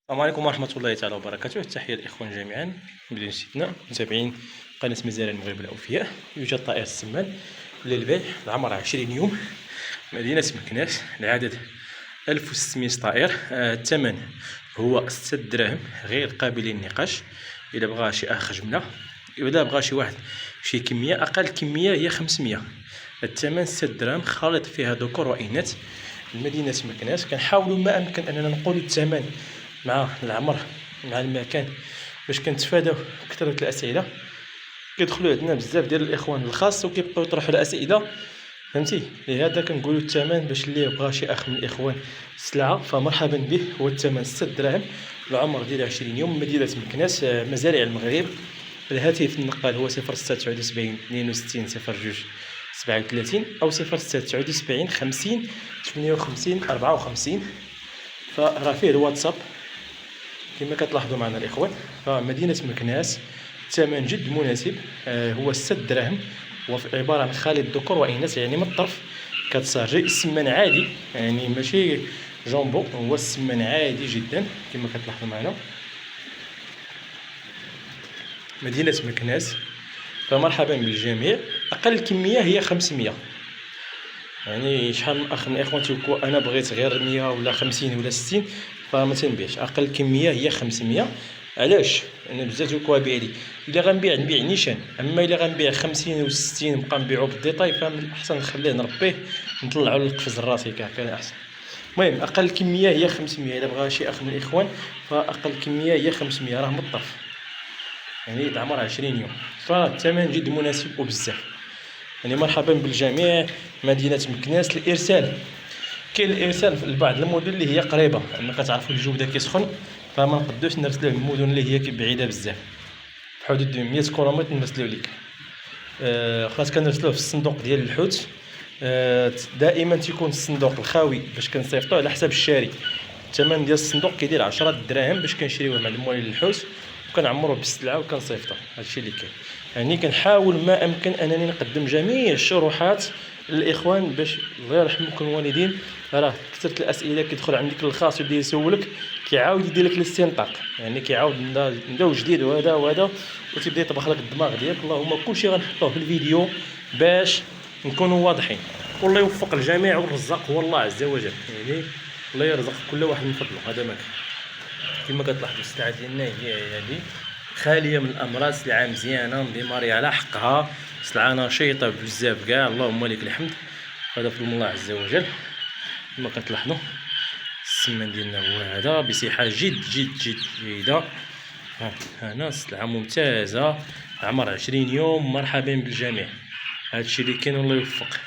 السلام عليكم ورحمة الله تعالى وبركاته. تحية الإخوان جميعا بدون استثناء متابعين قناة مزارع المغرب الأوفياء. يوجد طائر السمان للبيع، العمر 20 يوم، مدينة مكناس، العدد 1600 طائر. الثمن هو 6 دراهم غير قابل للنقاش. إذا بغى شي أخ جملة، إذا بغى شي واحد شي كمية، أقل كمية هي 500. الثمن 6 دراهم، خالط فيها ذكور وإناث. المدينة مكناس كنحاولوا ما أمكن أننا نقول الثمن مع العمر مع المكان باش كنتفاداو كثرة الأسئلة. كيدخلوا عندنا بزاف ديال الإخوان الخاص وكيبقاو يطرحوا الأسئلة، فهمتي؟ لهذا كنقولوا الثمن باش اللي بغى شي أخ من الإخوان السلعة فمرحبا به. هو الثمن 6 دراهم، العمر ديال 20 يوم، مدينة مكناس، مزارع المغرب. الهاتف النقال هو 0679 62 02 37 أو 0679 50 58 54. فراه فيه الواتساب كما كتلاحظوا معنا الإخوان. فمدينة مكناس الثمن جد مناسب، هو 6 دراهم، وعبارة عن خالط ذكور وإناث، يعني من الطرف كتسارجي. السمان عادي يعني ماشي جامبو، هو السمان عادي جدا كما كتلاحظوا معنا. مدينة مكناس، فمرحبا بالجميع. أقل كمية هي 500. يعني شحال من اخ من الاخوان تيقول انا بغيت غير 100 ولا 50 ولا 60، فما تنبيعش. اقل كميه هي 500. علاش؟ انا بزاف تيقولوا بيع لي، الا غنبيع نبيع نيشان، اما الا غنبيع 50 و 60 نبقى نبيعو بالديطاي، فمن الاحسن نخليه نربيه نطلعو القفز الراسي كان احسن. المهم اقل كميه هي 500. الا بغى شي اخ من الاخوان فاقل كميه هي 500، راه من الطرف، يعني العمر 20 يوم، فالثمن جد مناسب وبزاف. يعني مرحبا بالجميع. مدينة مكناس. الإرسال كاين الإرسال في بعض المدن اللي هي قريبة، أما كتعرفوا الجو بدا كيسخن فما نقدوش نرسلوه للمدن اللي هي بعيدة بزاف، في حدود 100 كيلومتر نرسلوه ليك. خلاص كنرسلوه في الصندوق ديال الحوت. دائما تيكون الصندوق الخاوي باش كنصيفطوه على حساب الشاري. الثمن ديال الصندوق كيدير 10 دراهم باش كنشريوه مع الموالين الحوت، وكنعمروه بالسلعه وكنصيفطوه. هادشي اللي كاين. يعني كنحاول ما امكن انني نقدم جميع الشروحات للاخوان باش الله يرحمكم الوالدين. راه كثرت الاسئله كيدخل عندك الخاص ويبدا يسولك، كيعاود يدير لك الاستنطاق، يعني كيعاود نبداو جديد وهذا وهذا، وتبدا يطبخ لك الدماغ ديالك. اللهم كلشي غنحطوه في الفيديو باش نكونوا واضحين. والله يوفق الجميع، والرزاق هو الله عز وجل، يعني الله يرزق كل واحد من فضله. هذا ما كما كتلاحظوا السلعه ديالنا هي هذه، خاليه من الامراض، سلعه مزيانه مديماريه على حقها، سلعه نشيطه بزاف كاع، اللهم لك الحمد. هذا فضل الله عز وجل. كما كتلاحظوا السمان ديالنا هو هذا، بصحه جد جد جد جيده. هنا سلعه ممتازه، عمر 20 يوم. مرحبا بالجميع. هادشي اللي كاين، والله يوفق.